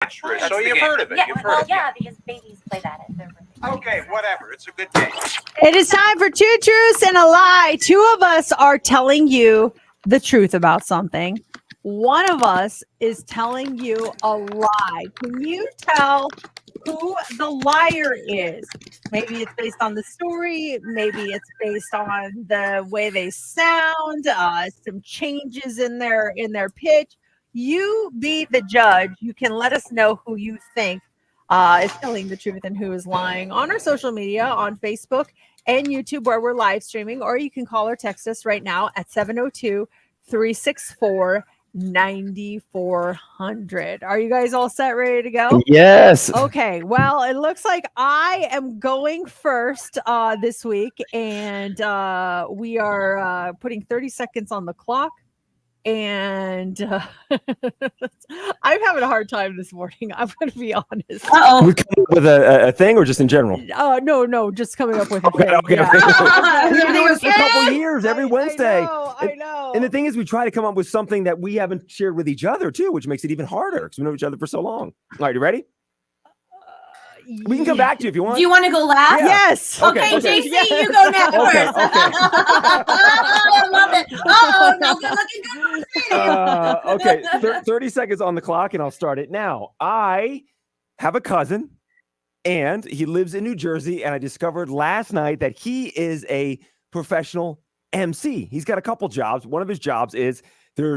Extras. So you've heard of it. Yeah, because babies play that at their birthday. Okay, whatever. It's a good day. It is time for Two Truths and a Lie. Two of us are telling you the truth about something. One of us is telling you a lie. Can you tell who the liar is? Maybe it's based on the story. Maybe it's based on the way they sound, some changes in their pitch. You be the judge. You can let us know who you think is telling the truth and who is lying on our social media, on Facebook and YouTube, where we're live streaming, or you can call or text us right now at 702-364-9400. Are you guys all set, ready to go? Yes. Okay. Well, it looks like I am going first this week, and we are putting 30 seconds on the clock. And I'm having a hard time this morning. I'm going to be honest. We come up with a thing, or just in general? No, just coming up with a thing. Okay. Yeah. We've been doing this for a couple years, every Wednesday. I know. And the thing is, we try to come up with something that we haven't shared with each other too, which makes it even harder because we know each other for so long. All right, you ready? We can come back to you if you want. Do you want to go last? Yeah. Yes. Okay, JC, you go next first. I love it. Oh, no, good looking good. Okay, 30 seconds on the clock, and I'll start it now. I have a cousin, and he lives in New Jersey, and I discovered last night that he is a professional MC. He's got a couple jobs. One of his jobs is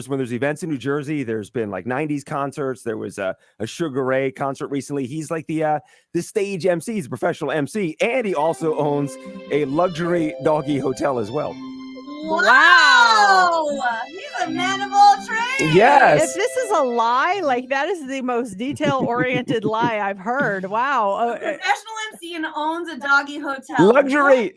when there's events in New Jersey, there's been like 90s concerts. There was a Sugar Ray concert recently. He's like the stage MC. He's a professional MC, and he also owns a luxury doggy hotel as well. Wow. He's a man of all trades. Yes. If this is a lie, like that is the most detail-oriented lie I've heard. Wow. Professional MC and owns a doggy hotel. Luxury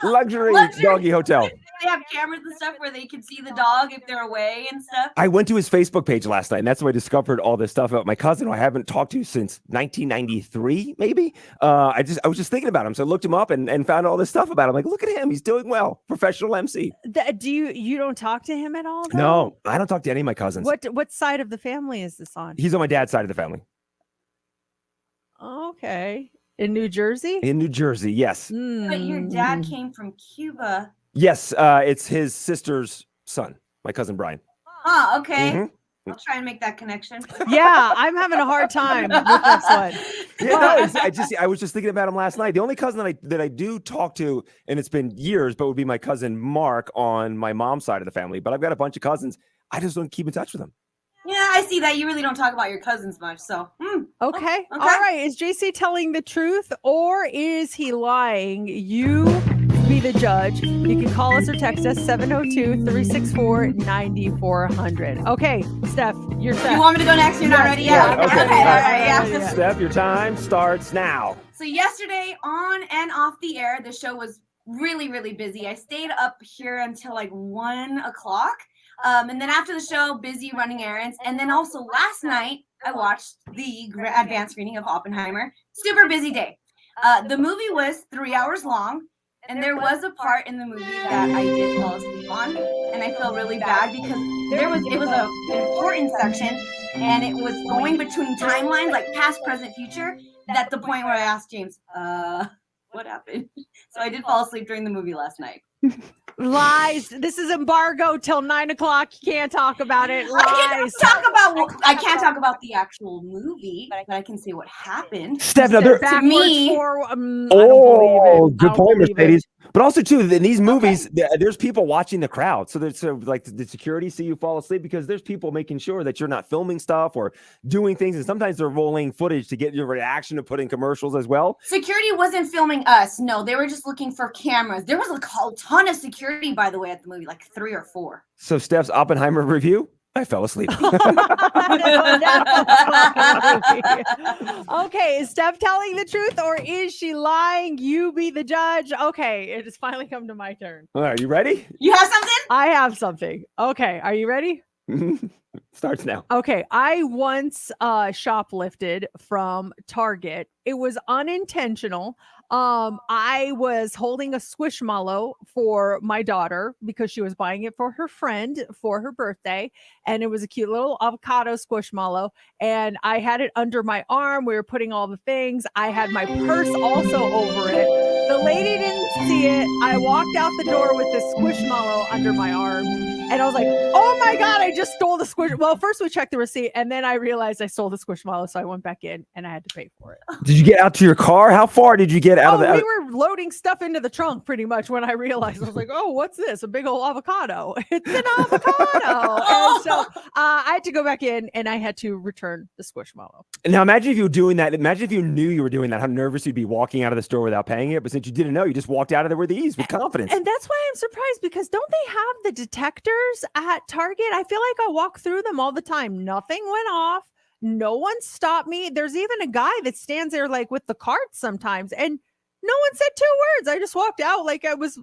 doggy hotel. They have cameras and stuff where they can see the dog if they're away and stuff. I went to his Facebook page last night, and that's where I discovered all this stuff about my cousin, who I haven't talked to since 1993, maybe. I was just thinking about him, so I looked him up and found all this stuff about him. Like, look at him, he's doing well. Professional MC. Do you don't talk to him at all, though? No, I don't talk to any of my cousins. What side of the family is this on? He's on my dad's side of the family. Okay. In New Jersey? In New Jersey, yes. But your dad came from Cuba. Yes, it's his sister's son, my cousin Brian. Oh, okay. Mhm. I'll try and make that connection. Yeah, I'm having a hard time with this one. Yeah, no, I was just thinking about him last night. The only cousin that I do talk to, and it's been years, but would be my cousin Mark on my mom's side of the family. But I've got a bunch of cousins. I just don't keep in touch with them. Yeah, I see that. You really don't talk about your cousins much, so. Okay. All right. Is JC telling the truth or is he lying? You be the judge. You can call us or text us 702-364-9400. Okay, Steph, you're set. You want me to go next? You're not ready yet? Yeah, okay. All right, yeah. Steph, your time starts now. So yesterday, on and off the air, the show was really, really busy. I stayed up here until like 1 o'clock. And then after the show, busy running errands. And then also last night, I watched the advanced screening of Oppenheimer. Super busy day. The movie was 3 hours long. And there was a part in the movie that I did fall asleep on. And I feel really bad because it was an important section. And it was going between timelines, like past, present, future. At the point where I asked James, what happened? So I did fall asleep during the movie last night. Lies. This is embargo till 9 o'clock. You can't talk about it. Lies. I can't talk about the actual movie, but I can say what happened. Steph, now Good point, Mercedes. But also, too, in these movies, there's people watching the crowd. So there's like the security see you fall asleep because there's people making sure that you're not filming stuff or doing things. And sometimes they're rolling footage to get your reaction to put in commercials as well. Security wasn't filming us. No, they were just looking for cameras. There was a ton of security, by the way, at the movie, like 3 or 4. So Steph's Oppenheimer review, I fell asleep. Okay, is Steph telling the truth or is she lying? You be the judge. Okay, it has finally come to my turn. All right, you ready? You have something? I have something. Okay, are you ready? Starts now. Okay, I once shoplifted from Target. It was unintentional. I was holding a squishmallow for my daughter because she was buying it for her friend for her birthday, and it was a cute little avocado squishmallow. And I had it under my arm. We were putting all the things. I had my purse also over it. The lady didn't see it. I walked out the door with this squishmallow under my arm. And I was like, oh my God, I just stole the squish. Well, first we checked the receipt and then I realized I stole the squishmallow. So I went back in and I had to pay for it. Did you get out to your car? How far did you get out of the? We were loading stuff into the trunk pretty much when I realized. I was like, oh, what's this? A big old avocado. It's an avocado. And so I had to go back in and I had to return the squishmallow. Now imagine if you were doing that. Imagine if you knew you were doing that, how nervous you'd be walking out of the store without paying it. But since you didn't know, you just walked out of there with ease, with confidence. And that's why I'm surprised because don't they have the detectors at Target? I feel like I walk through them all the time. Nothing went off. No one stopped me. There's even a guy that stands there like with the carts sometimes and no one said 2 words. I just walked out like it was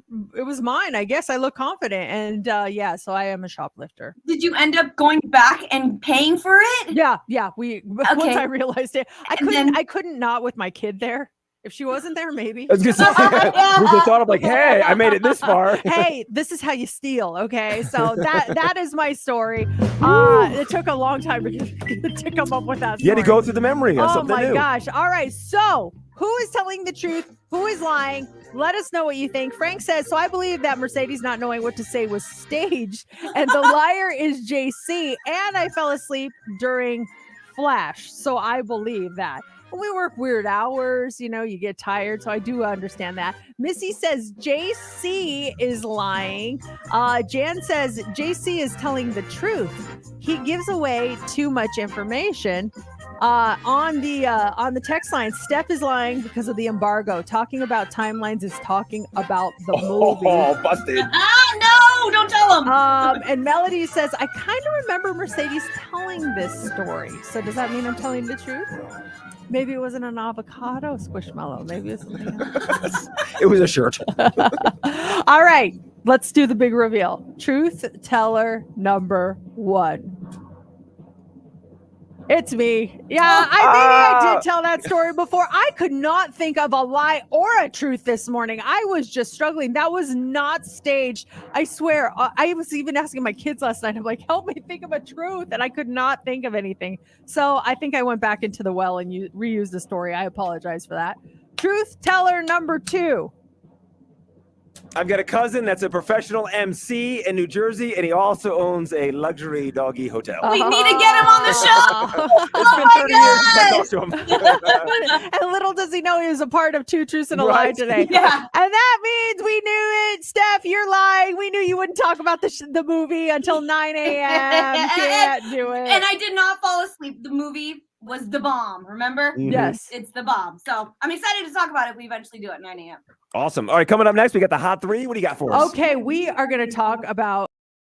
mine. I guess I look confident. And yeah, so I am a shoplifter. Did you end up going back and paying for it? Yeah. Once I realized it, I couldn't not with my kid there. If she wasn't there, maybe. I was gonna say, we just thought of like, hey, I made it this far. Hey, this is how you steal. Okay, so that is my story. It took a long time to come up with that story. You had to go through the memory of Oh something my new. gosh. All right. So who is telling the truth? Who is lying? Let us know what you think. Frank says, so I believe that Mercedes not knowing what to say was staged. And the liar is JC. And I fell asleep during Flash. So I believe that. We work weird hours, you get tired. So I do understand that. Missy says JC is lying. Jan says JC is telling the truth. He gives away too much information. On the text line, Steph is lying because of the embargo. Talking about timelines is talking about the movie. Oh, busted. No, don't tell him. And Melody says, I kind of remember Mercedes telling this story. So does that mean I'm telling the truth? Maybe it wasn't an avocado squishmallow. Maybe it was something else. It was a shirt. All right, let's do the big reveal. Truth teller number 1. It's me. Yeah, I did tell that story before. I could not think of a lie or a truth this morning. I was just struggling. That was not staged. I swear. I was even asking my kids last night. I'm like, help me think of a truth. And I could not think of anything. So I think I went back into the well and reused the story. I apologize for that. Truth teller number 2. I've got a cousin that's a professional MC in New Jersey, and he also owns a luxury doggy hotel. We need to get him on the show. It's been 30 years since I talked to him. And little does he know he was a part of Two Truths and a Lie today. Yeah. And that means we knew it. Steph, you're lying. We knew you wouldn't talk about the movie until 9 a.m. Can't do it. And I did not fall asleep. The movie was the bomb, remember? Yes. It's the bomb. So I'm excited to talk about it if we eventually do it at 9 a.m. Awesome. All right, coming up next, we got the Hot 3. What do you got for us? Okay, we are going to talk about